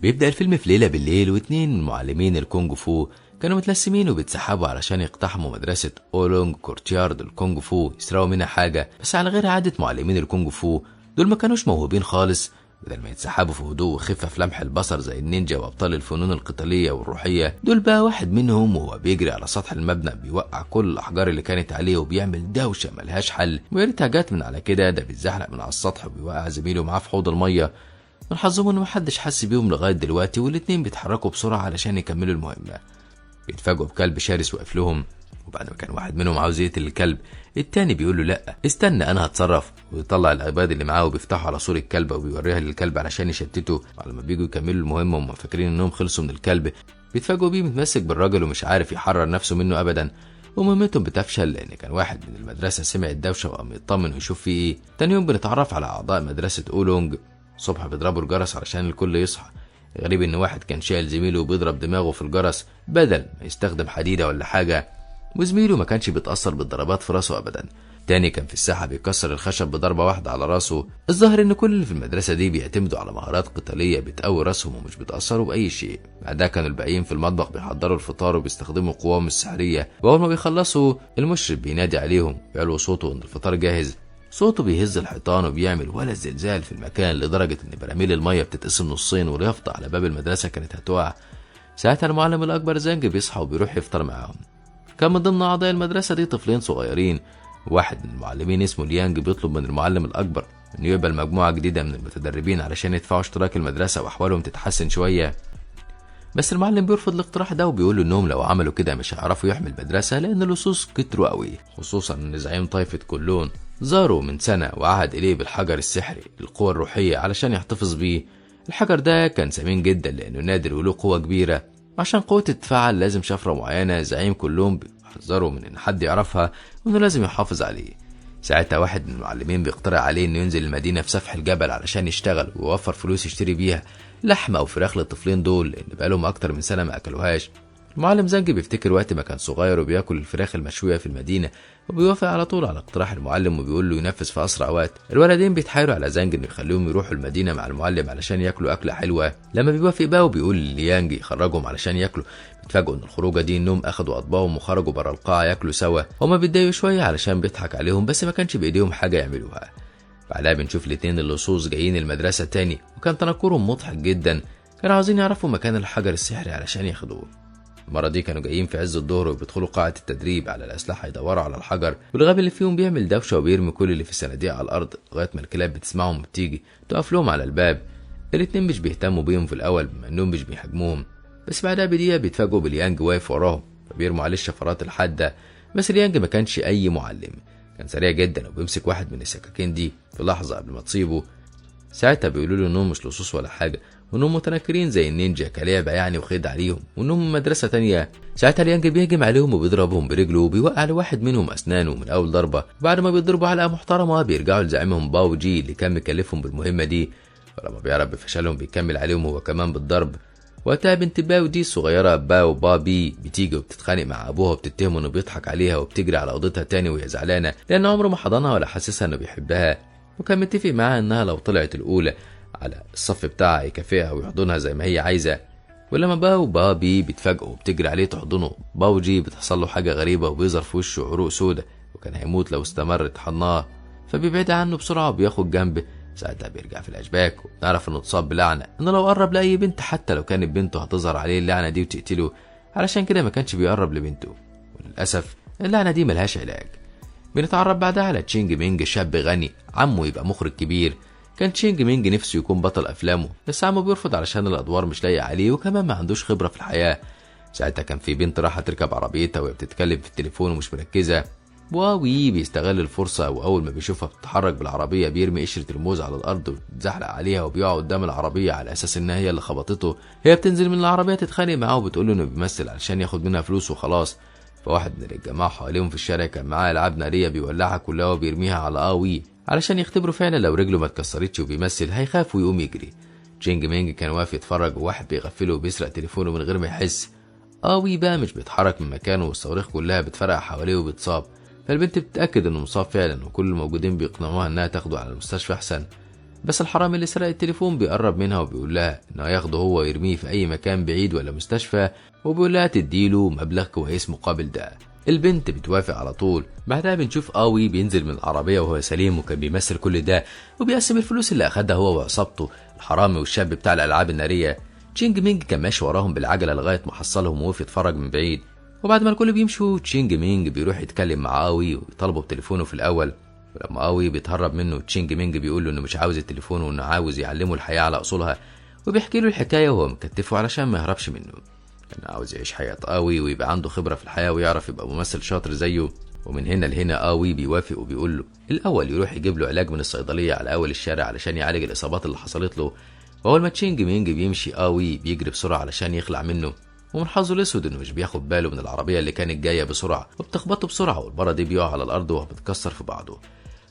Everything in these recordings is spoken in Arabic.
بيبدأ الفيلم في ليلة بالليل، واتنين من معلمين الكونج فو كانوا متلسمين وبيتسحبوا علشان يقتحموا مدرسة أولونج كورتيارد الكونج فو يسرقوا منها حاجة. بس على غير عادة معلمين الكونج فو، دول ما كانوش موهوبين خالص. بدل ما يتسحبوا في هدوء وخفة في لمح البصر زي النينجا وأبطال الفنون القتالية والروحية، دول بقى واحد منهم وهو بيجري على سطح المبنى بيوقع كل الأحجار اللي كانت عليه وبيعمل دوشة ملهاش حل. ويا ريتها جت من على كده، ده بيتزحلق من على السطح وبيوقع زميله معاه في حوض المية. من حظهم ان محدش حس بيهم لغايه دلوقتي، والاتنين بيتحركوا بسرعه علشان يكملوا المهمه. بيتفاجئوا بكلب شرس واقف لهم، وبعد ما كان واحد منهم عاوز يقتل الكلب، التاني بيقول له لا استنى انا هتصرف، ويطلع العباد اللي معاه وبيفتحوا على صور الكلب وبيوريها للكلب علشان يشتته. ولما بييجوا يكملوا المهمه وهم فاكرين انهم خلصوا من الكلب، بيتفاجئوا بيه متمسك بالراجل ومش عارف يحرر نفسه منه ابدا. ومهمتهم بتفشل لان كان واحد من المدرسه سمع الدوشه وقام يطمن ويشوف فيه ايه. تاني يوم بنتعرف على اعضاء مدرسه اولونج. الصبح بيضربوا الجرس علشان الكل يصحى. غريب ان واحد كان شايل زميله وبيضرب دماغه في الجرس بدل ما يستخدم حديدة ولا حاجة، وزميله ما كانش بيتأثر بالضربات في راسه ابدا. تاني كان في الساحة بيكسر الخشب بضربة واحدة على راسه. الظاهر ان كل اللي في المدرسة دي بيعتمدوا على مهارات قتالية بتقوي راسهم ومش بيتأثروا بأي شيء. بعدها كانوا الباقيين في المطبخ بيحضروا الفطار وبيستخدموا قواهم السحرية، واول ما بيخلصوا المشرف بينادي عليهم ويعلو صوته ان الفطار جاهز. صوته بيهز الحيطان وبيعمل ولا زلزال في المكان، لدرجة ان براميل المية بتتقسم نصين واليافطة على باب المدرسة كانت هتقع. ساعتها المعلم الأكبر زانج بيصحى وبيروح يفطر معاهم. كان من ضمن أعضاء المدرسة دي طفلين صغيرين. واحد من المعلمين اسمه ليانج بيطلب من المعلم الأكبر انه يقبل مجموعة جديدة من المتدربين علشان يدفعوا اشتراك المدرسة وأحوالهم تتحسن شوية. بس المعلم بيرفض الاقتراح ده وبيقول انهم لو عملوا كده مش هيعرفوا يحمي المدرسة، لأن اللصوص كتروا قوي، خصوصا ان زعيم طائفة كلون زاره من سنة وعهد إليه بالحجر السحري للقوة الروحية علشان يحتفظ بيه. الحجر ده كان ثمين جدا لأنه نادر وله قوة كبيرة. عشان قوة تتفعل لازم شفرة معينة زعيم كلهم بيحذروا من إن حد يعرفها وإنه لازم يحافظ عليه. ساعتها واحد من المعلمين بيقترح عليه إنه ينزل المدينة في سفح الجبل علشان يشتغل ويوفر فلوس يشتري بيها لحمة أو فراخ للطفلين دول، لأن بقالهم أكتر من سنة ما أكلوهاش. المعلم زنجي بيفتكر وقت ما كان صغير وبياكل الفراخ المشوية في المدينة، وبيوافق على طول على اقتراح المعلم وبيقول له ينفذ في أسرع وقت. الولدين بيتحايلوا على زانج إنه يخليهم يروحوا المدينة مع المعلم علشان ياكلوا أكلة حلوة. لما بيوافق بقى وبيقول ليانج يخرجهم علشان ياكلوا، بيتفاجئوا إن الخروجة دي إنهم أخدوا أطباقهم وخرجوا بره القاعة ياكلوا سوا. هما بيتضايقوا شوية علشان بيضحك عليهم، بس ما كانش بإيديهم حاجة يعملوها. بعدها بنشوف الاتنين اللصوص جايين المدرسة تاني، وكان تنكرهم مضحك جدا. كانوا عاوزين يعرفوا مكان الحجر السحري علشان ياخدوه. المرة دي كانوا جايين في عز الظهر وبيدخلوا قاعة التدريب على الأسلحة يدوروا على الحجر، والغبي اللي فيهم بيعمل دوشة وبيرمي كل اللي في الصناديق على الأرض لغاية ما الكلاب بتسمعهم وبتيجي تقف لهم على الباب. الاتنين مش بيهتموا بيهم في الأول بما إنهم مش بيهاجموهم، بس بعدها بدقيقة بيتفاجئوا باليانج واقف وراهم فبيرموا عليه الشفرات الحادة. بس اليانج ما كانش أي معلم، كان سريع جدا وبيمسك واحد من السكاكين دي في لحظة قبل ما تصيبه. ساعتها بيقولوا له انهم مش لصوص ولا حاجه، وانهم متنكرين زي النينجا كلعبه يعني وخدع عليهم، وانهم من مدرسه تانية. ساعتها اليانج بيهجم عليهم وبيضربهم برجله وبيوقع لواحد منهم اسنانه من اول ضربه. بعد ما بيضربوا علقه محترمه بيرجعوا لزعيمهم باو جي اللي كان مكلفهم بالمهمه دي، ولما بيعرف بفشلهم بيكمل عليهم هو كمان بالضرب. وقتها بنت باو دي الصغيره باو بابي بتيجي وبتتخانق مع ابوها وبتتهمه انه بيضحك عليها، وبتجري على اوضتها تاني وهي زعلانه لان عمره ما حضنها ولا حسسها انه بيحبها، وكان متفق معاها انها لو طلعت الاولى على الصف بتاعها يكافئها ويحضنها زي ما هي عايزه. ولما باو بابي بتفاجئه وبتجري عليه تحضنه، باوجي بتحصل له حاجه غريبه وبيظهر في وشه عروق سودة، وكان هيموت لو استمرت حضناه، فبيبعد عنه بسرعه وبياخد جنب. ساعتها بيرجع في الاشباك وبنعرف انه اتصاب بلعنه، انه لو قرب لاي بنت حتى لو كانت بنته هتظهر عليه اللعنه دي وتقتله، علشان كده ما كانش بيقرب لبنته. وللاسف اللعنه دي ملهاش علاج. بنتعرف بعدها على تشينج مينج، شاب غني عمه يبقى مخرج كبير. كان تشينج مينج نفسه يكون بطل افلامه، بس عمه بيرفض علشان الادوار مش لايقه عليه وكمان ما عندوش خبره في الحياه. ساعتها كان في بنت راح تركب عربيتها وهي بتتكلم في التليفون ومش مركزه. واوي بيستغل الفرصه، واول ما بيشوفها بتتحرك بالعربيه بيرمي قشره الموز على الارض وبيتزحلق عليها وبيقع قدام العربيه على اساس انها هي اللي خبطته. هي بتنزل من العربيه تتخانق معاه وبتقول له انه بيمثل علشان ياخد منها فلوس وخلاص. فواحد من الجماعه حواليهم في الشارع كان معاه العاب ناريه بيولعها كلها وبيرميها على اوي علشان يختبروا فعلا لو رجله ما اتكسرتش وبيمثل هيخاف ويقوم يجري. تشينج مينج كان واقف يتفرج وواحد بيغفله وبيسرق تليفونه من غير ما يحس. اوي بقى مش بيتحرك من مكانه والصواريخ كلها بتفرقع حواليه وبتصاب، فالبنت بتتاكد انه مصاب فعلا وكل الموجودين بيقنعوها انها تاخده على المستشفى احسن. بس الحرامي اللي سرق التليفون بيقرب منها وبيقول لها انه هياخده هو ويرميه في اي مكان بعيد ولا مستشفى، وبيقول لها تديله مبلغ كويس مقابل ده. البنت بتوافق على طول. بعدها بنشوف قوي بينزل من العربيه وهو سليم وكان بيمثل كل ده، وبيقسم الفلوس اللي اخدها هو وعصابته، الحرامي والشاب بتاع الالعاب الناريه. تشينج مينج كان ماشي وراهم بالعجله لغايه ما حصلهم ووقف يتفرج من بعيد. وبعد ما الكل بيمشوا تشينج مينج بيروح يتكلم مع قوي ويطالبه بتليفونه في الاول، ولما قوي بيتهرب منه تشينج مينج بيقول له انه مش عاوز التليفون وانه عاوز يعلمه الحياه على اصولها، وبيحكي له الحكايه وهو مكتفه علشان ما يهربش منه. كان عاوز يعيش حياه قوي ويبقى عنده خبره في الحياه ويعرف يبقى ممثل شاطر زيه. ومن هنا لهنا قوي بيوافق وبيقول له الاول يروح يجيب له علاج من الصيدليه على اول الشارع علشان يعالج الاصابات اللي حصلت له. واول ما تشينج مينج بيمشي قوي بيجري بسرعه علشان يخلع منه، ومن حظه الاسود انه مش بياخد باله من العربيه اللي كانت جايه بسرعه وبتخبطه بسرعه، والمره دي بيقع على الارض وهو بيتكسر في بعضه.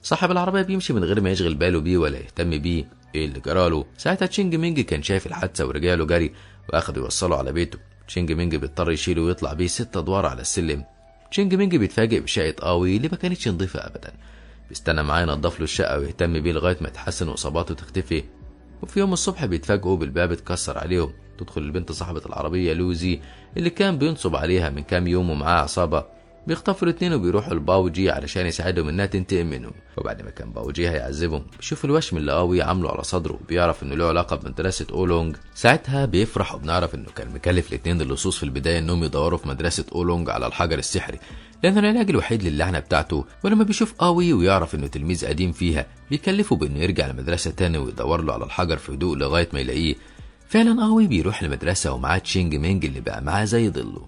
صاحب العربيه بيمشي من غير ما يشغل باله بيه ولا يهتم بيه ايه اللي جراله. ساعتها تشينج مينج كان شايف الحادثه ورجع له جري واخده يوصله على بيته. تشينج مينج بيضطر يشيله ويطلع بيه 6 ادوار على السلم. تشينج مينج بيتفاجئ بشقه قوي اللي ما كانتش نظيفه ابدا. بيستنى معاه ينضف له الشقه ويهتم بيه لغايه ما يتحسن واصاباته تختفي. وفي يوم الصبح بيتفاجئوا بالباب اتكسر عليهم. تدخل البنت صاحبه العربيه لوزي اللي كان بينصب عليها من كام يوم ومعاه عصابه. بيخطفوا الاتنين وبيروحوا لباوجي علشان يساعدهم انها تنتقم منهم. وبعد ما كان باوجي هيعذبهم بيشوف الوشم اللي قوي عامله على صدره وبيعرف انه له علاقه بمدرسه اولونج. ساعتها بيفرح وبنعرف انه كان مكلف الاتنين اللصوص في البدايه انهم يدوروا في مدرسه اولونج على الحجر السحري لانه العلاج الوحيد للعنه بتاعته. ولما بيشوف قوي ويعرف انه تلميذ قديم فيها بيكلفه بانه يرجع لمدرسه تاني ويدور له على الحجر في هدوء لغايه ما يلاقيه. فعلا قوي بيروح المدرسه ومعاه تشينج مينج اللي بقى معاه زي ضله.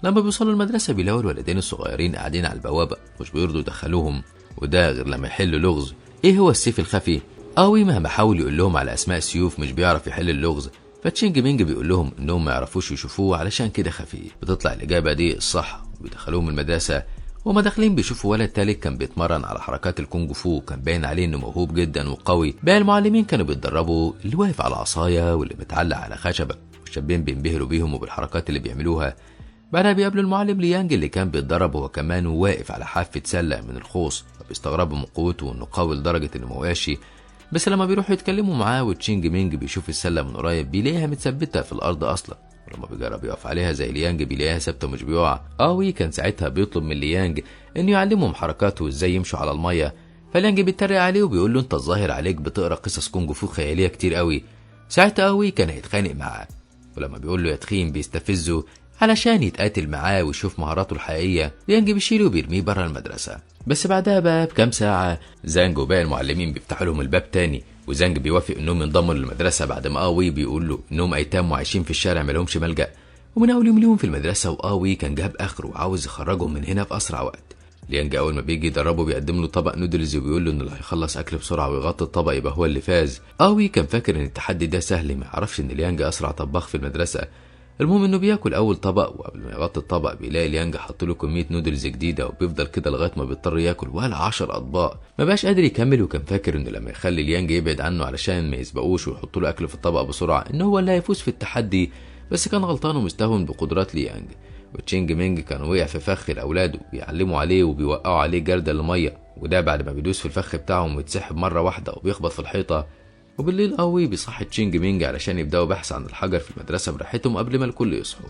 لما بيوصلوا المدرسة بيلاقوا الولدين الصغيرين قاعدين على البوابة مش بيرضوا يدخلوهم، وده غير لما يحلوا لغز. ايه هو السيف الخفي؟ قوي مهما حاول يقول لهم على اسماء سيوف مش بيعرف يحل اللغز. فتشينج مينج بيقول لهم انهم ما يعرفوش يشوفوه علشان كده خفي. بتطلع الاجابة دي الصح وبيدخلوهم المدرسة. وما داخلين بيشوفوا ولد تالت كان بيتمرن على حركات الكونج فو، كان باين عليه انه موهوب جدا وقوي. باقي المعلمين كانوا بيتدربوا اللي واقف على عصاية واللي متعلق على خشبة، والشابين بينبهروا بيهم وبالحركات اللي بيعملوها. بعدها بيقابلوا المعلم ليانج اللي كان بيتدرب هو كمان وواقف على حافة سلة من الخوص، فبيستغربوا من قوته وانه قوي لدرجة انه موقعش. بس لما بيروحوا يتكلموا معاه وتشينج مينج بيشوف السلة من قريب بيلاقيها متثبتة في الأرض أصلا، ولما بيجرب يقف عليها زي ليانج بيلاقيها ثابتة مش بيقع. قوي كان ساعتها بيطلب من ليانج انه يعلمهم حركاته وازاي يمشوا على المية. فليانج بيتريق عليه وبيقول له انت الظاهر عليك بتقرا قصص كونج فو خيالية كتير قوي. ساعتها قوي كان هيتخانق معاه، ولما بيقول له يا تخين بيستفزه علشان يتقاتل معاه ويشوف مهاراته الحقيقيه. يانج بيشيله وبيرميه بره المدرسه. بس بعدها بقى بكام ساعه زانج وباقي المعلمين بيفتحوا لهم الباب تاني، وزانج بيوافق انهم ينضموا للمدرسه بعد ما قوي بيقول له انهم ايتام وعايشين في الشارع ما لهمش ملجا. ومن اول يوم ليهم في المدرسه وقوي كان جاب اخره وعاوز يخرجهم من هنا في اسرع وقت. ليانج اول ما بيجي يدربه بيقدم له طبق نودلز وبيقول له انه اللي هيخلص اكل بسرعه ويغطي الطبق يبقى هو اللي فاز. قوي كان فاكر ان التحدي ده سهل، ما يعرفش ان ليانج اسرع طباخ في المدرسه. المهم انه بياكل اول طبق، وقبل ما يغطي الطبق بيلاقي ليانج حط له كميه نودلز جديده، وبيفضل كده لغايه ما بيضطر ياكل ولا 10 اطباق. ما بقاش قادر يكمل، وكان فاكر انه لما يخلي ليانج يبعد عنه علشان ما يسبقوش ويحطوا له اكل في الطبق بسرعه ان هو اللي هيفوز في التحدي. بس كان غلطان ومستهون بقدرات ليانج. وتشينج مينج كان وقع في فخ لاولاده بيعلموا عليه وبيوقعوا عليه جردل الميه، وده بعد ما بيدوس في الفخ بتاعهم ويتسحب مره واحده وبيخبط في الحيطه. وبالليل قوي بيصحي تشينج مينج علشان يبداوا بحث عن الحجر في المدرسه براحتهم قبل ما الكل يصحوا.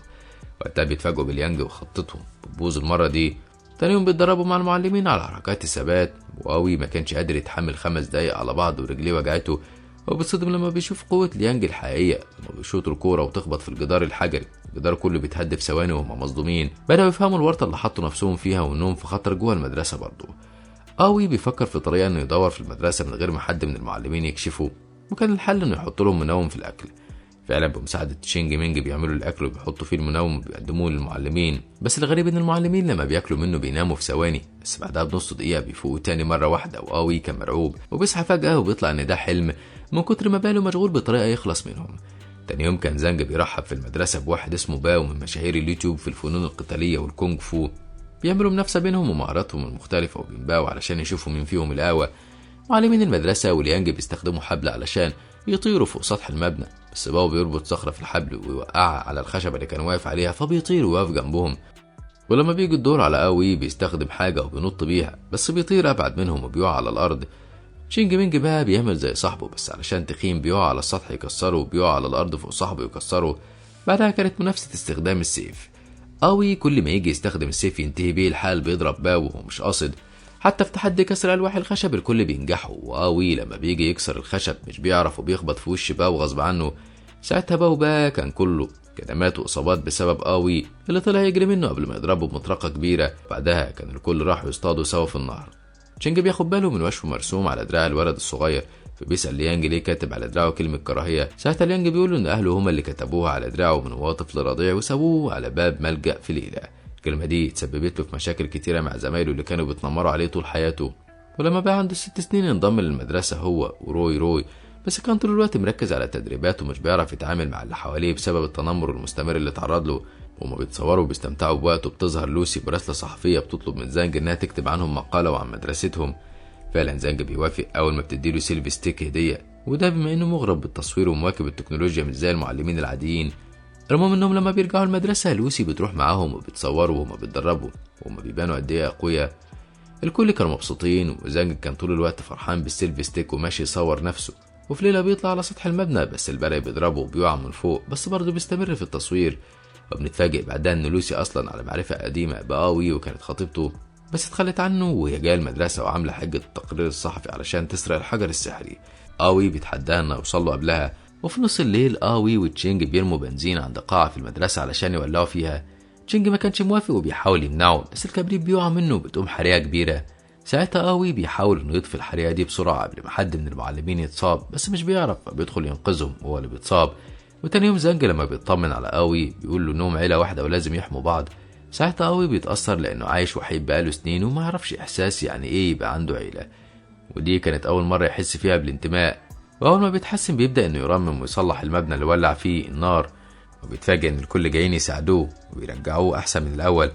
وقتها بيتفاجئوا باليانج وخطتهم بتبوظ المره دي. تاني يوم بيتدربوا مع المعلمين على حركات الثبات، وقوي ما كانش قادر يتحمل 5 دقايق على بعض ورجليه وجعته. وبيتصدم لما بيشوف قوه ليانج الحقيقيه لما بيشوط الكوره وتخبط في الجدار الحجري. الجدار كله بيتهد في ثواني وهم مصدومين. بداوا يفهموا الورطه اللي حطوا نفسهم فيها وانهم في خطر جوه المدرسه برضه. قوي بيفكر في طريقه انه يدور في المدرسه من غير ما حد من المعلمين يكشفه، وكان الحل انه يحط لهم منوم في الاكل. فعلا بمساعده تشينج مينج بيعملوا الاكل وبيحطوا فيه المنوم وبيقدموه للمعلمين. بس الغريب ان المعلمين لما بياكلوا منه بيناموا في ثواني، بس بعدها بنص دقيقه بيفوقوا تاني مره واحده. وقوي كان مرعوب وبيصحى فجاه وبيطلع ان ده حلم من كتر ما باله مشغول بطريقه يخلص منهم. تاني يوم كان زانج بيرحب في المدرسه بواحد اسمه باو من مشاهير اليوتيوب في الفنون القتاليه والكونغ فو. بيعملوا منافسه بينهم ومهاراتهم المختلفه وبينباعوا علشان يشوفوا مين فيهم الاقوى. معلمين المدرسه واليانج بيستخدموا حبل علشان يطيروا فوق سطح المبنى، بس باو بيربط صخره في الحبل ويوقعها على الخشبه اللي كان واقف عليها فبيطير ويقف جنبهم. ولما بيجي الدور على قوي بيستخدم حاجه وبينط بيها، بس بيطير ابعد منهم وبيقع على الارض. تشينج مينج بقى بيعمل زي صاحبه، بس علشان تخين بيقع على السطح يكسره وبيقع على الارض فوق صاحبه يكسره. بعدها كانت منافسة استخدام السيف. قوي كل ما يجي يستخدم السيف ينتهي بيه الحال بيضرب باو وهو مش قاصد. حتى في تحدي كسر الواح الخشب الكل بينجحوا، وقوي لما بيجي يكسر الخشب مش بيعرف وبيخبط في وش باو غصب عنه. ساعتها باو بقى كان كله كدمات واصابات بسبب قوي اللي طلع يجري منه قبل ما يضربه بمطرقه كبيره. بعدها كان الكل راحوا يصطادوا سوا في النهر. تشينج بياخد باله من وشم مرسوم على دراع الولد الصغير، فبيسأل ليانج ليه كاتب على دراعه كلمة كراهية. ساعتها ليانج بيقول إن أهله هما اللي كتبوها على دراعه من وهو طفل رضيع وسابوه على باب ملجأ في ليلة. الكلمة دي اتسببت له في مشاكل كتيرة مع زمايله اللي كانوا بيتنمروا عليه طول حياته. ولما بقى عنده 6 سنين انضم للمدرسة هو وروي، بس كان طول الوقت مركز على التدريبات ومش بيعرف يتعامل مع اللي حواليه بسبب التنمر المستمر اللي اتعرض له. وهما بيتصوروا وبيستمتعوا بوقته بتظهر لوسي براسلة صحفية بتطلب من زانج إنها تكتب عنهم مقالة وعن مدرستهم. فعلا زانج بيوافق أول ما بتديله سيلفي ستيك هدية، وده بما إنه مغرب بالتصوير ومواكب التكنولوجيا مش زي المعلمين العاديين. المهم إنهم لما بيرجعوا المدرسة لوسي بتروح معاهم وبتصوروا وهما بيتدربوا وهما بيبانوا قد إيه أقوياء. الكل كانوا مبسوطين، وزانج كان طول الوقت فرحان بالسيلفي ستيك وماشي يصور نفسه. وفي ليلة بيطلع على سطح المبنى بس البرق بيضربه وبيقع من فوق، بس برضه بيستمر في التصوير. وبنتفاجئ بعدها إن لوسي أصلا على معرفة قديمة بقوي وكانت خطيبته، بس اتخلت عنه وهي جايه المدرسه وعامله حجه التقرير الصحفي علشان تسرق الحجر السحري. قوي بيتحداها انه يوصل له قبلها. وفي نص الليل قوي وتشينج بيرموا بنزين عند قاعه في المدرسه علشان يولعوا فيها. تشينج ما كانش موافق وبيحاول يمنعه، بس الكبريت بيقع منه وبتقوم حريقه كبيره. ساعتها قوي بيحاول انه يطفي الحريقه دي بسرعه قبل ما حد من المعلمين يتصاب، بس مش بيعرف فبيدخل ينقذهم وهو اللي بيتصاب. وتاني يوم زانج لما بيطمن على قوي بيقول له انهم عيله واحده ولازم يحموا بعض. ساعتها قوي بيتأثر لأنه عايش وحيد بقاله سنين وما يعرفش إحساس يعني إيه يبقى عنده عيلة، ودي كانت أول مرة يحس فيها بالانتماء. وأول ما بيتحسن بيبدأ إنه يرمم ويصلح المبنى اللي ولع فيه النار، وبيتفاجئ إن الكل جايين يساعدوه ويرجعوه أحسن من الأول.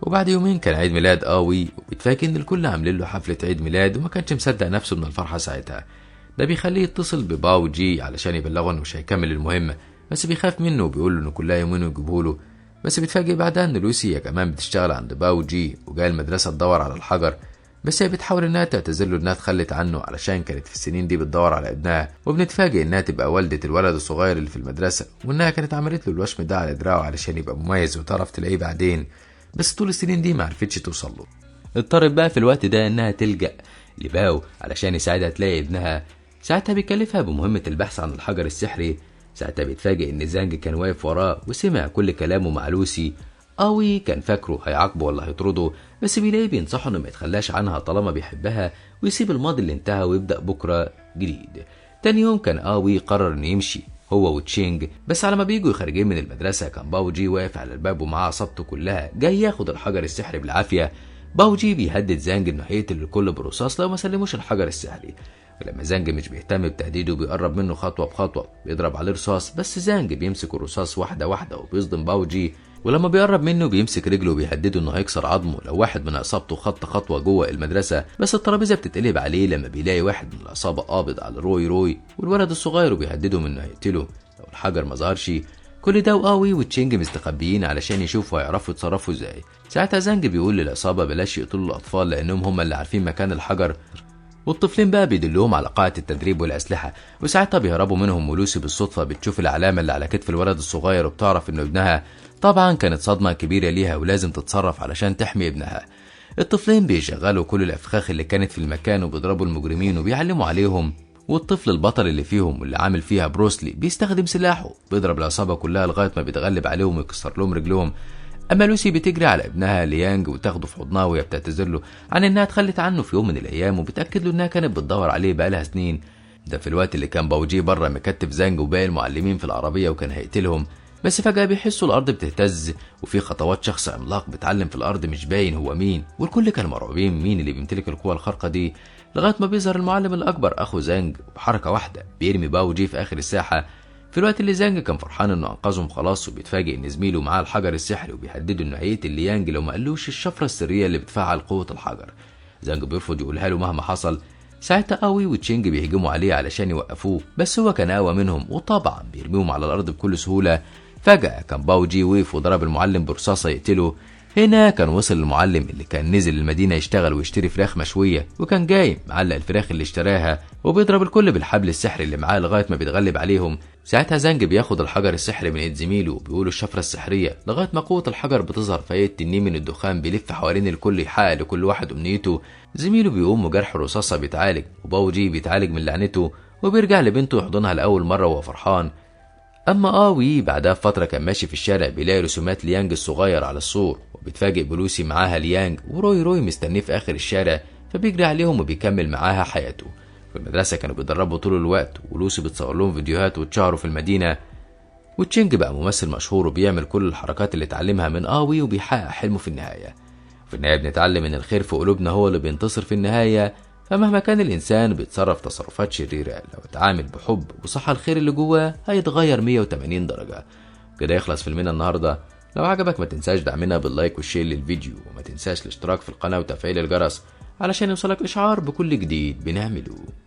وبعد يومين كان عيد ميلاد قوي، وبيتفاجئ إن الكل عاملين له حفلة عيد ميلاد وما كانش مصدق نفسه من الفرحة ساعتها. ده بيخليه يتصل بباو جي علشان يبلغه إنه مش هيكمل المهمة، بس بيخاف منه وبيقول له إنه كلها يومين ويجيبهوله. بس بيتفاجئ بعدها ان لوسي هي كمان بتشتغل عند باو جي وجايه المدرسه تدور على الحجر، بس هي بتحاول انها تعتذر له انها اتخلت عنه علشان كانت في السنين دي بتدور على ابنها. وبنتفاجئ انها تبقى والده الولد الصغير اللي في المدرسه، وانها كانت عملت له الوشم ده على دراعه علشان يبقى مميز وتعرف تلاقيه بعدين، بس طول السنين دي ما عرفتش توصل له. اضطرت بقى في الوقت ده انها تلجأ لباو علشان يساعدها تلاقي ابنها. ساعتها بيكلفها بمهمه البحث عن الحجر السحري. ساعتها بيتفاجئ ان زانج كان واقف وراه وسمع كل كلامه مع لوسي. قوي كان فاكره هيعاقبه ولا هيطرده، بس بيلاقيه بينصحه انه ما يتخلاش عنها طالما بيحبها ويسيب الماضي اللي انتهى ويبدأ بكره جديد. تاني يوم كان قوي قرر انه يمشي هو وتشينج، بس على ما بيجوا خارجين من المدرسه كان باو جي واقف على الباب ومعاه عصابته كلها جاي ياخد الحجر السحري بالعافيه. باو جي بيهدد زانج انه هيقتل الكل برصاص لو ما سلموش الحجر السحري، ولما زانج مش بيهتم بتهديده بيقرب منه خطوه بخطوه بيضرب عليه رصاص، بس زانج بيمسك الرصاص واحده واحده وبيصدم باو جي. ولما بيقرب منه بيمسك رجله وبيهدده انه هيكسر عظمه لو واحد من عصابته خط خطوه جوه المدرسه، بس الترابيزه بتتقلب عليه لما بيلاقي واحد من العصابه قابض على روي والولد الصغير وبيهدده انه هيقتله لو الحجر ما ظهرش. كل ده وقوي وتشينج مستخبيين علشان يشوفوا هيعرفوا يتصرفوا ازاي. ساعتها زانج بيقول للعصابه بلاش يقتلوا الاطفال لانهم هم اللي عارفين مكان الحجر، والطفلين بقى بيدلوهم على قاعة التدريب والأسلحة. وساعتها بيهربوا منهم، ولوسي بالصدفة بتشوف العلامة اللي على كتف الولد الصغير وبتعرف إنه ابنها. طبعا كانت صدمة كبيرة ليها ولازم تتصرف علشان تحمي ابنها. الطفلين بيشغلوا كل الأفخاخ اللي كانت في المكان وبيضربوا المجرمين وبيعلموا عليهم، والطفل البطل اللي فيهم واللي عامل فيها بروسلي بيستخدم سلاحه بيضرب العصابة كلها لغاية ما بيتغلب عليهم ويكسر لهم رجلهم. اما لوسي بتجري على ابنها ليانج وتاخده في حضنها وهي بتعتذر له عن انها اتخلت عنه في يوم من الايام، وبتاكد له انها كانت بتدور عليه بقالها سنين. ده في الوقت اللي كان باوجي بره مكتف زانج وباقي المعلمين في العربيه وكان هيقتلهم، بس فجاه بيحسوا الارض بتهتز وفي خطوات شخص عملاق بيتعلم في الارض مش باين هو مين، والكل كانوا مرعوبين مين اللي بيمتلك القوه الخارقه دي، لغايه ما بيظهر المعلم الاكبر اخو زانج وبحركه واحده بيرمي باوجي في اخر الساحه. في الوقت اللي زانج كان فرحان انه انقذهم خلاص، وبيتفاجئ ان زميله معاه الحجر السحري وبيهدده انه هيقتل ليانج لو ما قالوش الشفره السريه اللي بتفعل قوه الحجر. زانج بيرفض يقولها له مهما حصل. ساعتها قوي وتشينج بيهجموا عليه علشان يوقفوه، بس هو كان اقوى منهم وطبعا بيرميهم على الارض بكل سهوله. فجاه كان باوجي وقف وضرب المعلم برصاصه يقتله. هنا كان وصل المعلم اللي كان نزل المدينة يشتغل ويشتري فراخ مشوية، وكان جاي معلق الفراخ اللي اشتراها وبيضرب الكل بالحبل السحري اللي معاه لغاية ما بيتغلب عليهم. ساعتها زنج بياخد الحجر السحري من ايد زميله وبيقول الشفرة السحرية لغاية ما قوة الحجر بتظهر في تنين من الدخان بيلف حوالين الكل يحقق لكل واحد أمنيته. زميله بيقوم وجرح رصاصة بيتعالج، وباوجي بيتعالج من لعنته وبيرجع لبنته يحضنها لأول مرة وهو فرحان. أما آوي بعدها بفترة كان ماشي في الشارع بيلاقي رسومات ليانج الصغير على السور، وبيتفاجئ بلوسي معاها ليانج وروي مستنيه في آخر الشارع، فبيجري عليهم وبيكمل معاها حياته. في المدرسة كانوا بيدربوا طول الوقت، ولوسي بتصور لهم فيديوهات واتشهروا في المدينة. وتشينج بقى ممثل مشهور وبيعمل كل الحركات اللي اتعلمها من آوي وبيحقق حلمه في النهاية. في النهاية بنتعلم إن الخير في قلوبنا هو اللي بينتصر في النهاية، فمهما كان الإنسان بيتصرف تصرفات شريرة لو اتعامل بحب وصح الخير اللي جواه هيتغير 180 درجة. كده يخلص فيلمنا النهاردة. لو عجبك ما تنساش دعمنا باللايك والشير للفيديو، وما تنساش الاشتراك في القناة وتفعيل الجرس علشان يوصلك إشعار بكل جديد بنعمله.